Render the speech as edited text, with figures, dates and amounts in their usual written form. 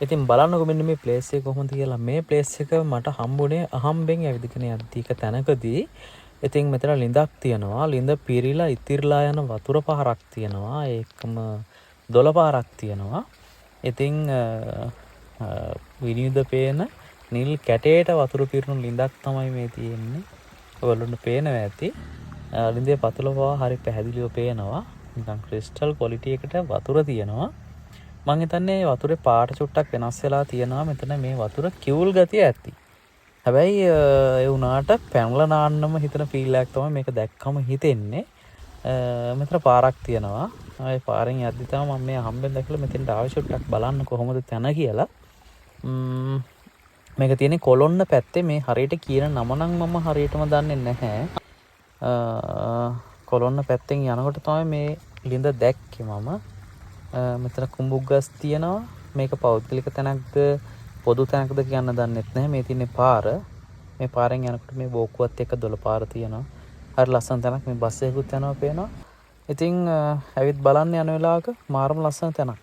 ඉතින් බලන්නකො මෙන්න මේ ප්ලේස් එක කොහොමද කියලා. මේ ප්ලේස් එක මට හම්බුනේ අහම්බෙන් ඇවිදගෙන යද්දී එක තැනකදී. ඉතින් මෙතන ලිඳක් තියෙනවා. ලිඳ පිරීලා ඉතිරිලා යන වතුර පාරක් තියෙනවා. ඒකම දොළ පාරක් තියෙනවා. ඉතින් විනිවිද පේන නිල් කැටේට වතුර පිරුණු ලිඳක් තමයි මේ තියෙන්නේ. ඔයගොල්ලන්ට පේනවා ඇති. ලිඳේ පතුල පවා හරි පැහැදිලිව පේනවා. නිකන් ක්‍රිස්ටල් ක්වොලිටි එකට වතුර තියෙනවා. මං හිතන්නේ වතුරේ පාට චුට්ටක් වෙනස් වෙලා තියෙනවා. මෙතන මේ වතුර කිවුල් ගතිය ඇති. හැබැයි ඒ වුණාට පැනලා නාන්නම හිතන ෆීල් එකක් තමයි මේක දැක්කම හිතෙන්නේ. මෙතන පාරක් තියෙනවා. ඒ පාරෙන් යද්දි තමයි මම මේ හම්බෙන් දැකලා මෙතෙන්ට ආවේ චුට්ටක් බලන්න කොහොමද තැන කියලා. මේක තියෙන්නේ කොළොන්න පැත්තේ. මේ හරියට කියන නම නම් මම හරියටම දන්නේ නැහැ. කොළොන්න පැත්තෙන් යනකොට තමයි මේ ලිඳ දැක්කේ මම. මෙතන කුඹුක් ගස් තියෙනවා. මේක පෞද්ගලික තැනක්ද පොදු තැනක්ද කියන්න දන්නෙත් නැහැ. මේ තියෙන්නේ පාර. මේ පාරෙන් යනකොට මේ බෝක්කුවත් එක්ක දොළ පාර තියෙනවා. හරි ලස්සන තැනක්. මේ බස් එකකුත් යනවා පේනවා. ඉතින් ඇවිත් බලන්න යන වෙලාවක මාරම ලස්සන තැනක්.